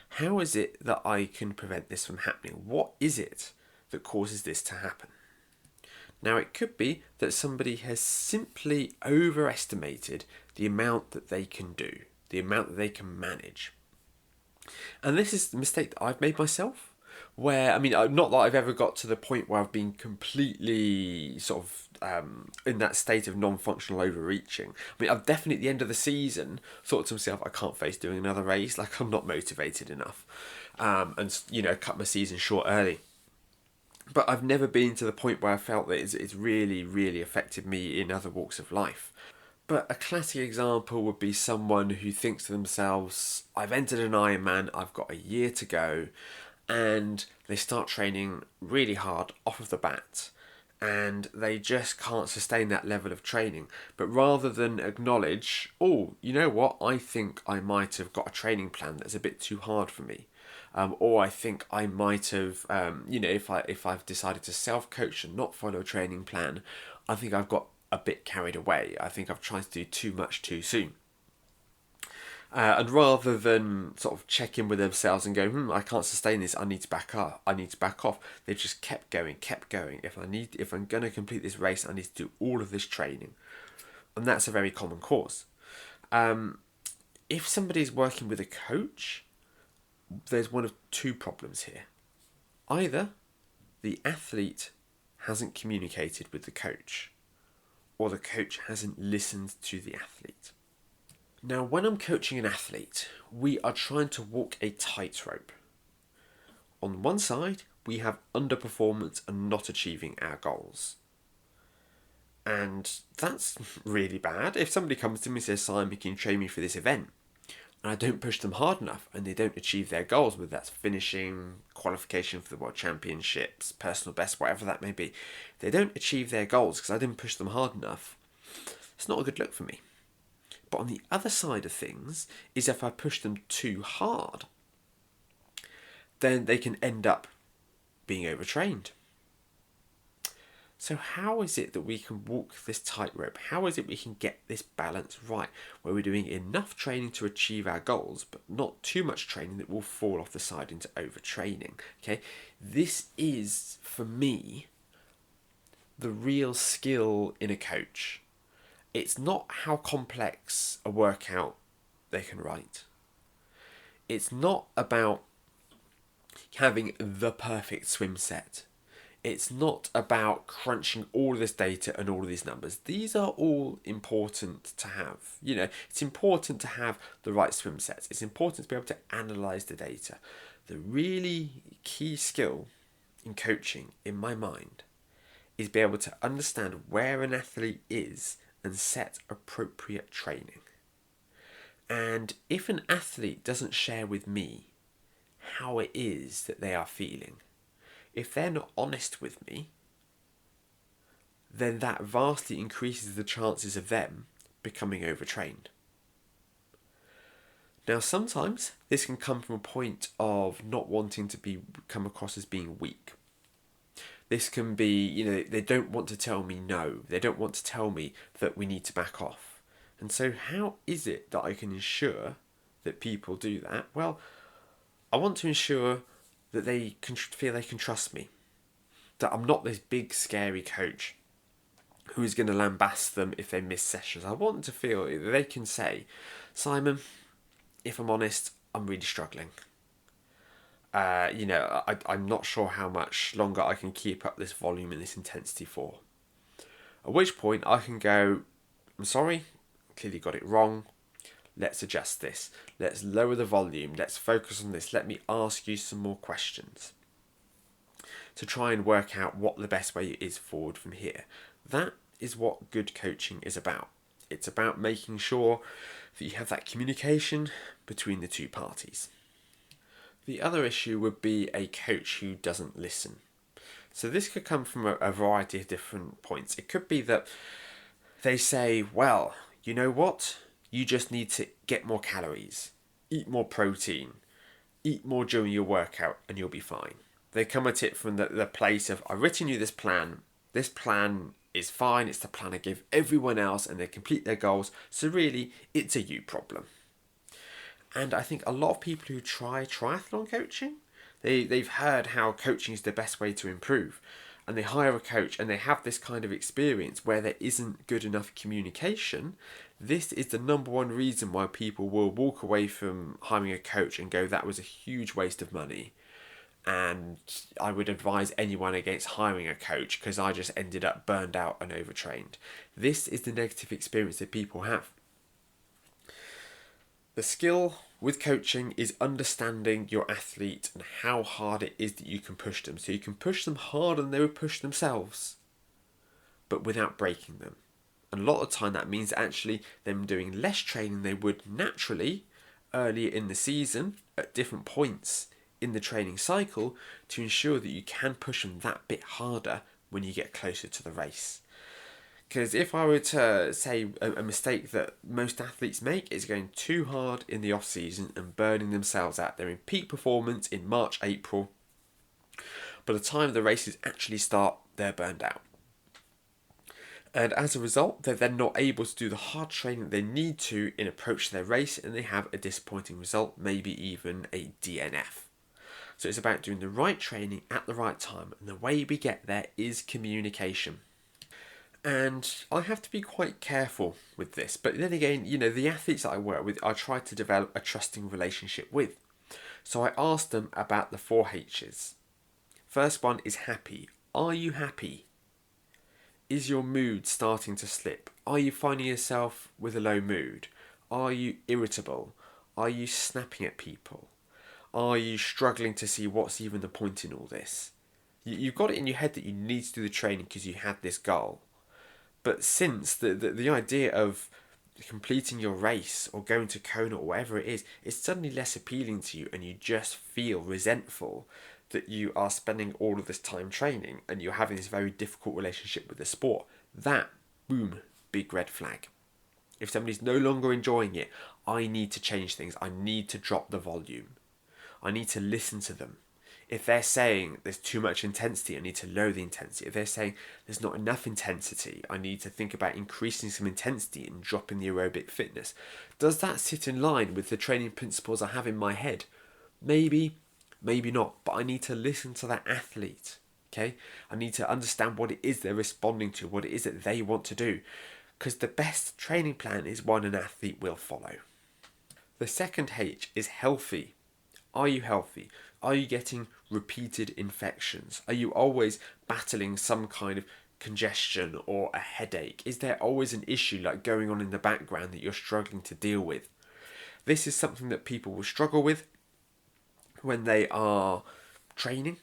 How is it that I can prevent this from happening? What is it that causes this to happen? Now, it could be that somebody has simply overestimated the amount that they can do, the amount that they can manage. And this is the mistake that I've made myself. Where, not that I've ever got to the point where I've been completely sort of in that state of non-functional overreaching. I mean, I've definitely at the end of the season thought to myself, I can't face doing another race. Like, I'm not motivated enough, and cut my season short early. But I've never been to the point where I felt that it's really, really affected me in other walks of life. But a classic example would be someone who thinks to themselves, I've entered an Ironman, I've got a year to go, and they start training really hard off of the bat, and they just can't sustain that level of training. But rather than acknowledge, oh, you know what, I think I might have got a training plan that's a bit too hard for me. Or I think I might have, if I've decided to self-coach and not follow a training plan, I think I've got a bit carried away. I think I've tried to do too much too soon. And rather than sort of check in with themselves and go, I can't sustain this, I need to back up, I need to back off, they've just kept going. If I'm going to complete this race, I need to do all of this training. And that's a very common cause. If somebody's working with a coach, there's one of two problems here. Either the athlete hasn't communicated with the coach, or the coach hasn't listened to the athlete. Now, when I'm coaching an athlete, we are trying to walk a tightrope. On one side, we have underperformance and not achieving our goals. And that's really bad. If somebody comes to me and says, Simon, can you train me for this event? And I don't push them hard enough and they don't achieve their goals, whether that's finishing, qualification for the World Championships, personal best, whatever that may be. They don't achieve their goals because I didn't push them hard enough. It's not a good look for me. But on the other side of things is if I push them too hard, then they can end up being overtrained. So how is it that we can walk this tightrope? How is it we can get this balance right, where we're doing enough training to achieve our goals, but not too much training that will fall off the side into overtraining? Okay, this is, for me, the real skill in a coach. It's not how complex a workout they can write. It's not about having the perfect swim set. It's not about crunching all of this data and all of these numbers. These are all important to have. It's important to have the right swim sets. It's important to be able to analyze the data. The really key skill in coaching, in my mind, is be able to understand where an athlete is and set appropriate training. And if an athlete doesn't share with me how it is that they are feeling, if they're not honest with me, then that vastly increases the chances of them becoming overtrained. Now, sometimes this can come from a point of not wanting to come across as being weak. This can be, they don't want to tell me no. They don't want to tell me that we need to back off. And so how is it that I can ensure that people do that? Well, I want to ensure that they can feel they can trust me. That I'm not this big, scary coach who is going to lambast them if they miss sessions. I want them to feel that they can say, Simon, if I'm honest, I'm really struggling. I'm not sure how much longer I can keep up this volume and this intensity for. At which point I can go, I'm sorry, clearly got it wrong. Let's adjust this. Let's lower the volume. Let's focus on this. Let me ask you some more questions to try and work out what the best way is forward from here. That is what good coaching is about. It's about making sure that you have that communication between the two parties. The other issue would be a coach who doesn't listen. So this could come from a variety of different points. It could be that they say, well, you know what? You just need to get more calories, eat more protein, eat more during your workout, and you'll be fine. They come at it from the place of, I've written you this plan. This plan is fine. It's the plan I give everyone else, and they complete their goals. So really, it's a you problem. And I think a lot of people who try triathlon coaching, they've heard how coaching is the best way to improve. And they hire a coach and they have this kind of experience where there isn't good enough communication. This is the number one reason why people will walk away from hiring a coach and go, that was a huge waste of money. and I would advise anyone against hiring a coach because I just ended up burned out and overtrained. This is the negative experience that people have. The skill with coaching is understanding your athlete and how hard it is that you can push them. So you can push them harder than they would push themselves, but without breaking them. And a lot of the time that means actually them doing less training they would naturally earlier in the season at different points in the training cycle to ensure that you can push them that bit harder when you get closer to the race. Because if I were to say a mistake that most athletes make is going too hard in the off season and burning themselves out. They're in peak performance in March, April. By the time the races actually start, they're burned out. And as a result, they're then not able to do the hard training they need to in approach to their race, and they have a disappointing result, maybe even a DNF. So it's about doing the right training at the right time, and the way we get there is communication. And I have to be quite careful with this, but then again, the athletes that I work with, I try to develop a trusting relationship with. So I asked them about the 4 H's. First one is happy. Are you happy? Is your mood starting to slip? Are you finding yourself with a low mood? Are you irritable? Are you snapping at people? Are you struggling to see what's even the point in all this? You've got it in your head that you need to do the training because you had this goal. But since the idea of completing your race or going to Kona or whatever it is, it's suddenly less appealing to you and you just feel resentful that you are spending all of this time training and you're having this very difficult relationship with the sport. That, boom, big red flag. If somebody's no longer enjoying it, I need to change things. I need to drop the volume. I need to listen to them. If they're saying there's too much intensity, I need to lower the intensity. If they're saying there's not enough intensity, I need to think about increasing some intensity and dropping the aerobic fitness. Does that sit in line with the training principles I have in my head? Maybe, maybe not, but I need to listen to that athlete, okay? I need to understand what it is they're responding to, what it is that they want to do, because the best training plan is one an athlete will follow. The second H is healthy. Are you healthy? Are you getting repeated infections? Are you always battling some kind of congestion or a headache? Is there always an issue like going on in the background that you're struggling to deal with? This is something that people will struggle with when they are training,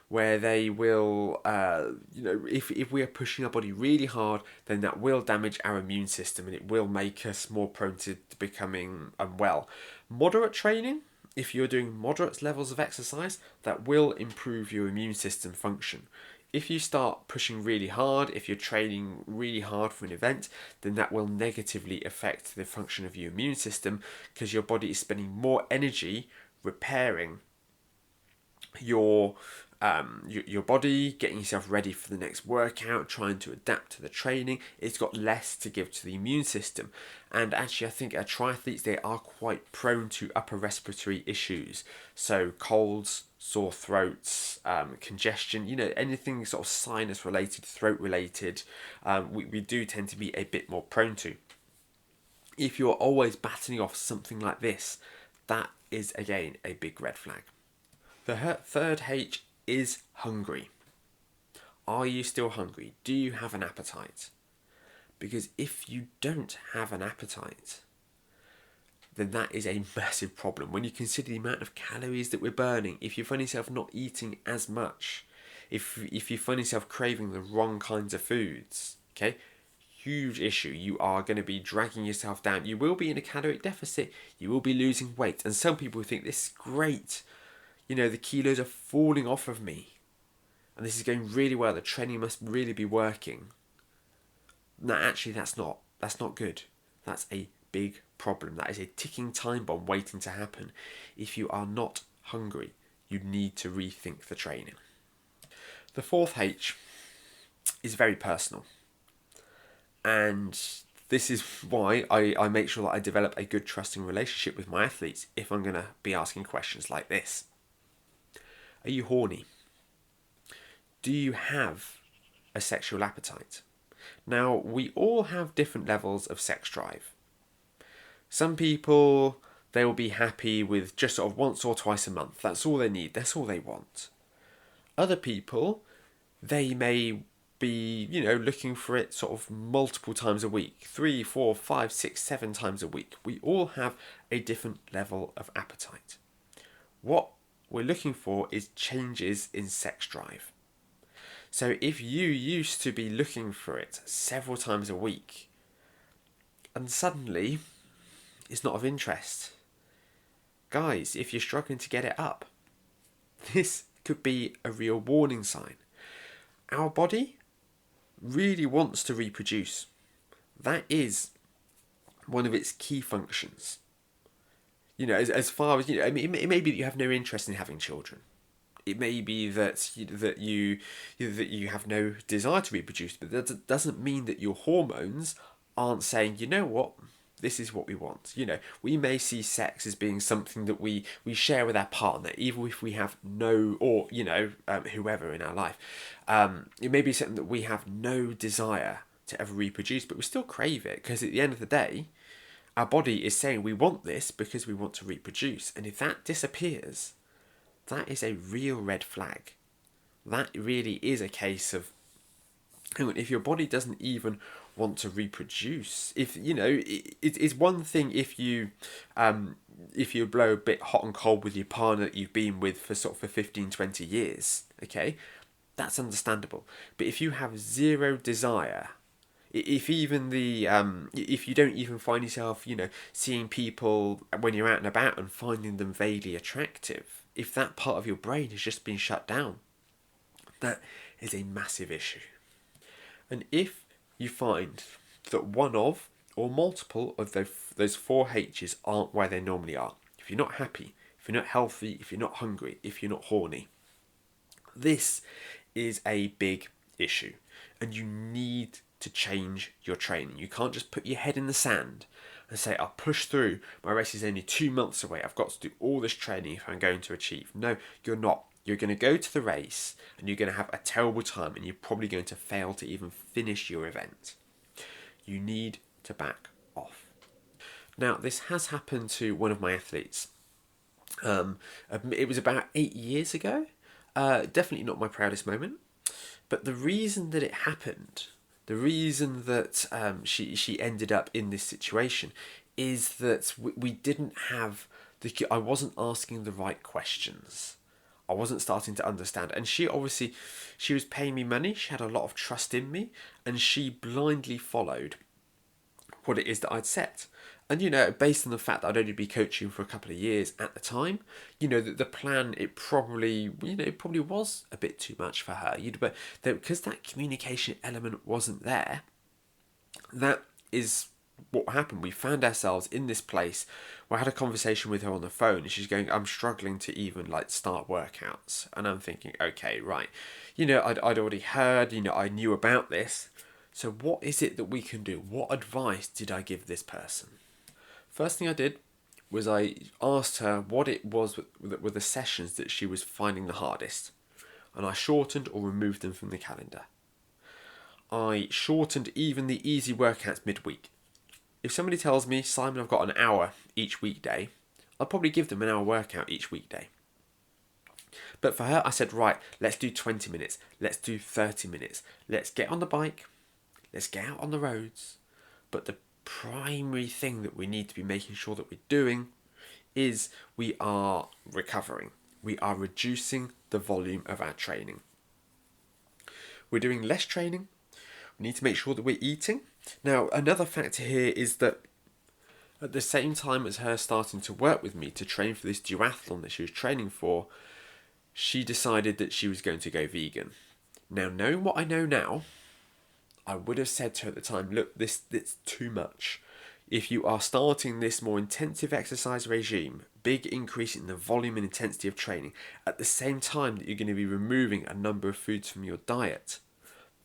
where they will, if we are pushing our body really hard, then that will damage our immune system and it will make us more prone to becoming unwell. Moderate training, if you're doing moderate levels of exercise, that will improve your immune system function. If you start pushing really hard, if you're training really hard for an event, then that will negatively affect the function of your immune system because your body is spending more energy repairing your body, getting yourself ready for the next workout, trying to adapt to the training. It's got less to give to the immune system. And actually, I think triathletes, they are quite prone to upper respiratory issues. So colds, sore throats, congestion, anything sort of sinus related, throat related, we do tend to be a bit more prone to. If you're always battling off something like this, that is again a big red flag. The third H is hungry. Are you still hungry? Do you have an appetite? Because if you don't have an appetite, then that is a massive problem. When you consider the amount of calories that we're burning, if you find yourself not eating as much, if you find yourself craving the wrong kinds of foods, okay, huge issue. You are going to be dragging yourself down. You will be in a caloric deficit. You will be losing weight. And some people think this is great. The kilos are falling off of me. And this is going really well. The training must really be working. No, actually, that's not good. That's a big problem. That is a ticking time bomb waiting to happen. If you are not hungry, you need to rethink the training. The fourth H is very personal. And this is why I make sure that I develop a good trusting relationship with my athletes if I'm going to be asking questions like this. Are you horny? Do you have a sexual appetite? Now, we all have different levels of sex drive. Some people They will be happy with just sort of once or twice a month. That's all they need. That's all they want. Other people, they may be, looking for it sort of multiple times a week, 3, 4, 5, 6, 7 times a week. We all have a different level of appetite. What we're looking for is changes in sex drive. So if you used to be looking for it several times a week, and suddenly it's not of interest, guys, if you're struggling to get it up, this could be a real warning sign. Our body really wants to reproduce. That is one of its key functions. As far as, it may be that you have no interest in having children. It may be that you have no desire to reproduce, but that doesn't mean that your hormones aren't saying, you know what, this is what we want. We may see sex as being something that we share with our partner, even if we have no, or whoever in our life. It may be something that we have no desire to ever reproduce, but we still crave it, because at the end of the day, our body is saying we want this because we want to reproduce. And if that disappears, that is a real red flag. That really is a case of, if your body doesn't even want to reproduce, it's one thing if you blow a bit hot and cold with your partner that you've been with for 15, 20 years, okay, that's understandable. But if you have zero desire, if you don't even find yourself, seeing people when you're out and about and finding them vaguely attractive, if that part of your brain has just been shut down, that is a massive issue. And if you find that one of or multiple of those 4 H's aren't where they normally are, if you're not happy, if you're not healthy, if you're not hungry, if you're not horny, this is a big issue, and you need to change your training. You can't just put your head in the sand and say, I'll push through, my race is only 2 months away, I've got to do all this training if I'm going to achieve. No, you're not. You're going to go to the race and you're going to have a terrible time, and you're probably going to fail to even finish your event. You need to back off. Now, this has happened to one of my athletes. It was about 8 years ago. Definitely not my proudest moment. But the reason that it happened, the reason that she ended up in this situation, is that we didn't have I wasn't asking the right questions. I wasn't starting to understand. And she was paying me money. She had a lot of trust in me, and she blindly followed what it is that I'd set. And, based on the fact that I'd only been coaching for a couple of years at the time, the plan, it probably was a bit too much for her. But because that communication element wasn't there, that is what happened. We found ourselves in this place where I had a conversation with her on the phone, and she's going, I'm struggling to even start workouts. And I'm thinking, okay, right. I'd already heard, I knew about this. So what is it that we can do? What advice did I give this person? First thing I did was I asked her what it was were the sessions that she was finding the hardest. And I shortened or removed them from the calendar. I shortened even the easy workouts midweek. If somebody tells me, Simon, I've got an hour each weekday, I'll probably give them an hour workout each weekday. But for her, I said, right, let's do 20 minutes. Let's do 30 minutes. Let's get on the bike. Let's get out on the roads. But the primary thing that we need to be making sure that we're doing is we are recovering. We are reducing the volume of our training. We're doing less training. We need to make sure that we're eating. Now, another factor here is that at the same time as her starting to work with me to train for this duathlon that she was training for, she decided that she was going to go vegan. Now, knowing what I know now, I would have said to her at the time, look, it's too much. If you are starting this more intensive exercise regime, big increase in the volume and intensity of training, at the same time that you're going to be removing a number of foods from your diet,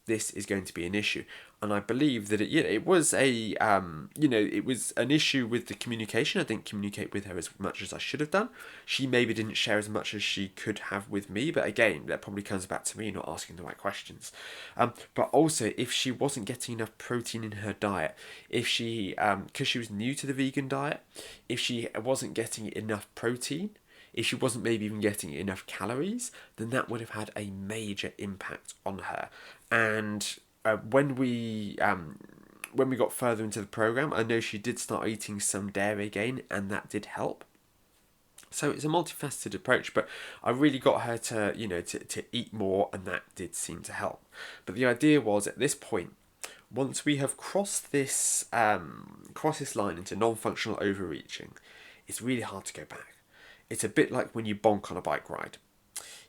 this is going to be an issue. And I believe that it was it was an issue with the communication. I didn't communicate with her as much as I should have done. She maybe didn't share as much as she could have with me, but again, that probably comes back to me not asking the right questions. But also, if she wasn't getting enough protein in her diet, if she, because she was new to the vegan diet, if she wasn't getting enough protein, if she wasn't maybe even getting enough calories, then that would have had a major impact on her. And when we got further into the program, I know she did start eating some dairy again, and that did help. So it's a multifaceted approach, but I really got her to to eat more, and that did seem to help. But the idea was, at this point, once we have crossed this line into non-functional overreaching, it's really hard to go back. It's a bit like when you bonk on a bike ride.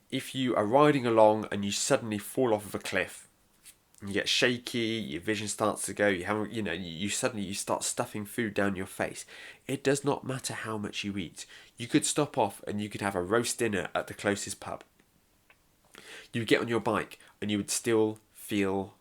If you are riding along and you suddenly fall off of a cliff, you get shaky, your vision starts to go, you suddenly start stuffing food down your face. It does not matter how much you eat. You could stop off and you could have a roast dinner at the closest pub. You would get on your bike and you would still feel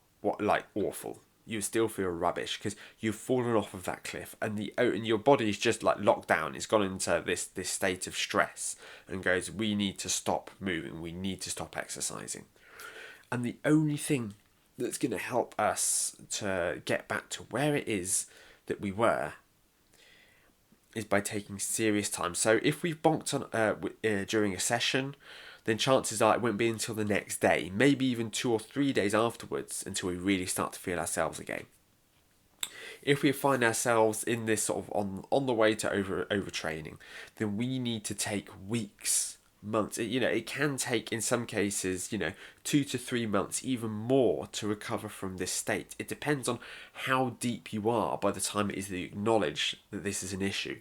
awful. You would still feel rubbish because you've fallen off of that cliff, and your body is just like locked down. It's gone into this state of stress and goes, we need to stop moving. We need to stop exercising. And the only thing that's going to help us to get back to where it is that we were is by taking serious time. So if we've bonked on during a session, then chances are it won't be until the next day, maybe even 2 or 3 days afterwards, until we really start to feel ourselves again. If we find ourselves in this sort of on the way to overtraining, then we need to take weeks, months. It can take, in some cases, 2 to 3 months, even more, to recover from this state. It depends on how deep you are by the time it is that you acknowledge that this is an issue.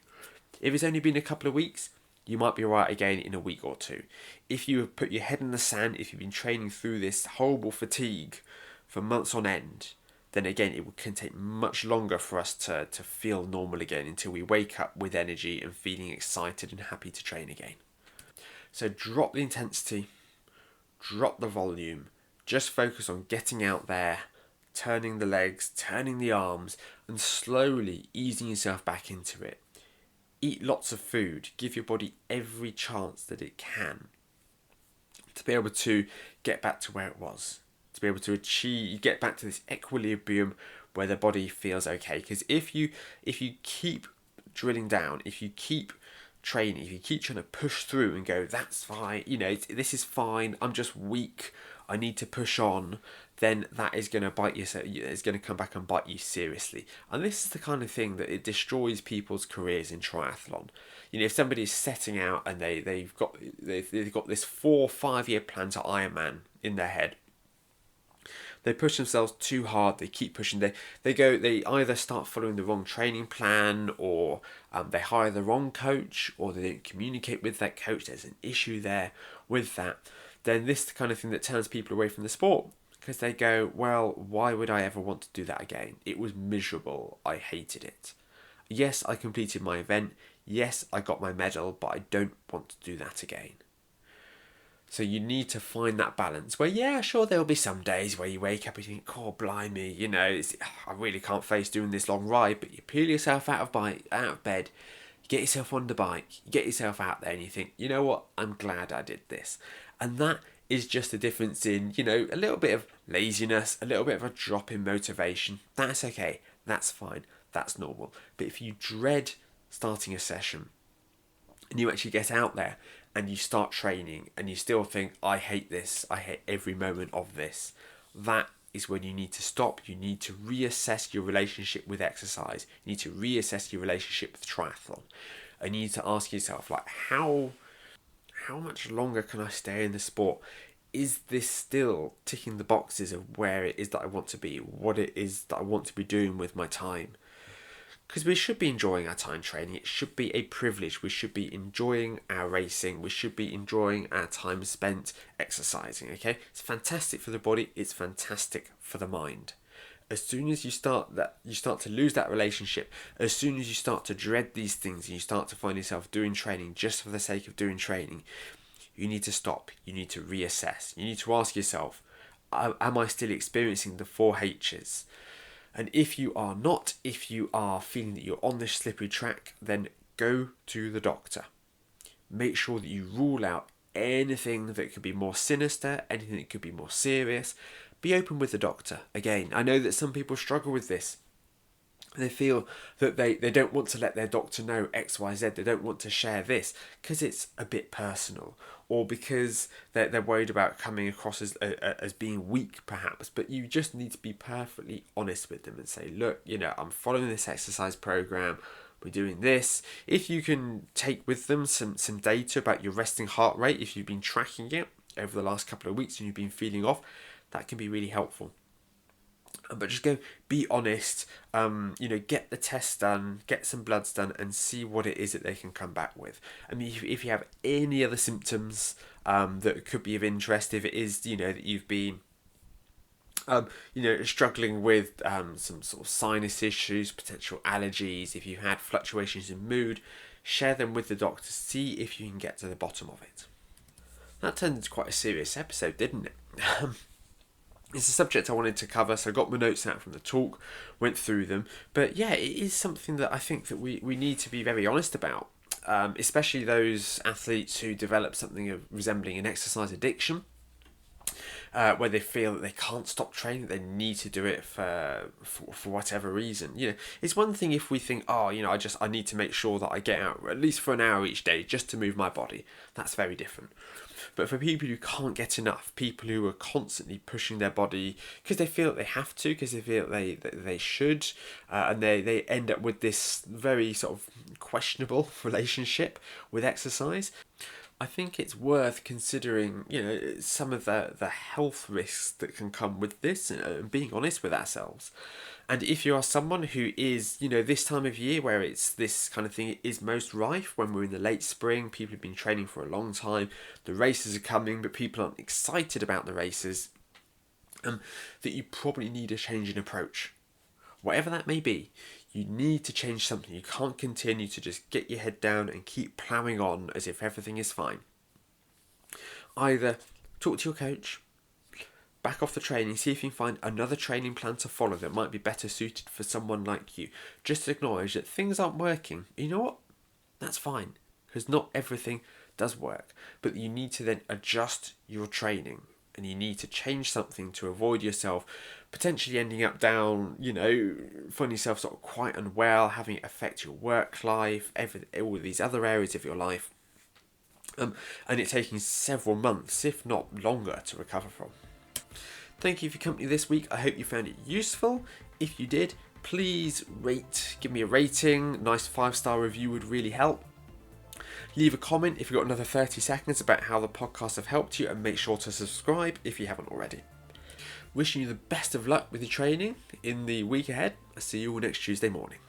If it's only been a couple of weeks, you might be right again in a week or two. If you have put your head in the sand, if you've been training through this horrible fatigue for months on end, then again, it can take much longer for us to feel normal again, until we wake up with energy and feeling excited and happy to train again. So drop the intensity, drop the volume, just focus on getting out there, turning the legs, turning the arms, and slowly easing yourself back into it. Eat lots of food, give your body every chance that it can to be able to get back to where it was, to be able to get back to this equilibrium where the body feels okay. Because if you keep drilling down, if you keep training, if you keep trying to push through and go, that's fine, this is fine, I'm just weak, I need to push on, then that is going to bite you. It's going to come back and bite you seriously. And this is the kind of thing that it destroys people's careers in triathlon. If somebody's setting out and they've got this 4-5 year plan to Ironman in their head, they push themselves too hard. They keep pushing. They either start following the wrong training plan, or they hire the wrong coach, or they don't communicate with that coach. There's an issue there with that. Then this is the kind of thing that turns people away from the sport, because they go, well, why would I ever want to do that again? It was miserable. I hated it. Yes, I completed my event. Yes, I got my medal, but I don't want to do that again. So you need to find that balance where, yeah, sure, there'll be some days where you wake up and you think, oh, blimey, I really can't face doing this long ride, but you peel yourself out of bed, you get yourself on the bike, you get yourself out there and you think, you know what, I'm glad I did this. And that is just a difference in, a little bit of laziness, a little bit of a drop in motivation. That's okay, that's fine, that's normal. But if you dread starting a session and you actually get out there and you start training and you still think, I hate this, I hate every moment of this, that is when you need to stop. You need to reassess your relationship with exercise. You need to reassess your relationship with triathlon. And you need to ask yourself, how much longer can I stay in the sport? Is this still ticking the boxes of where it is that I want to be, what it is that I want to be doing with my time? Because we should be enjoying our time training. It should be a privilege. We should be enjoying our racing. We should be enjoying our time spent exercising, okay? It's fantastic for the body. It's fantastic for the mind. As soon as you start to lose that relationship, as soon as you start to dread these things and you start to find yourself doing training just for the sake of doing training, you need to stop. You need to reassess. You need to ask yourself, am I still experiencing the 4H's? And if you are not, if you are feeling that you're on this slippery track, then go to the doctor. Make sure that you rule out anything that could be more sinister, anything that could be more serious. Be open with the doctor. Again, I know that some people struggle with this. They feel that they don't want to let their doctor know X, Y, Z. They don't want to share this because it's a bit personal, or because they're worried about coming across as being weak, perhaps. But you just need to be perfectly honest with them and say, look, I'm following this exercise program. We're doing this. If you can take with them some data about your resting heart rate, if you've been tracking it over the last couple of weeks and you've been feeling off, that can be really helpful. But just go, be honest, get the test done, get some bloods done, and see what it is that they can come back with. I mean, if you have any other symptoms that could be of interest, if it is, that you've been, struggling with some sort of sinus issues, potential allergies, if you had fluctuations in mood, share them with the doctor, see if you can get to the bottom of it. That turned into quite a serious episode, didn't it? It's a subject I wanted to cover, so I got my notes out from the talk, went through them. But yeah, it is something that I think that we need to be very honest about, especially those athletes who develop something resembling an exercise addiction, where they feel that they can't stop training, they need to do it for whatever reason. It's one thing if we think, I need to make sure that I get out at least for an hour each day just to move my body. That's very different. But for people who can't get enough, people who are constantly pushing their body because they feel that they have to, because they feel that they should, and they end up with this very sort of questionable relationship with exercise, I think it's worth considering, some of the health risks that can come with this, and being honest with ourselves. And if you are someone who is, this time of year where it's this kind of thing is most rife, when we're in the late spring, people have been training for a long time, the races are coming, but people aren't excited about the races, that you probably need a change in approach. Whatever that may be, you need to change something. You can't continue to just get your head down and keep ploughing on as if everything is fine. Either talk to your coach, back off the training, see if you can find another training plan to follow that might be better suited for someone like you. Just acknowledge that things aren't working. You know what? That's fine, because not everything does work. But you need to then adjust your training, and you need to change something to avoid yourself potentially ending up down, finding yourself sort of quite unwell, having it affect your work life, all of these other areas of your life. And it taking several months, if not longer, to recover from. Thank you for your company this week. I hope you found it useful. If you did, please give me a rating. Nice 5-star review would really help. Leave a comment if you've got another 30 seconds about how the podcasts have helped you, and make sure to subscribe if you haven't already. Wishing you the best of luck with your training in the week ahead. I'll see you all next Tuesday morning.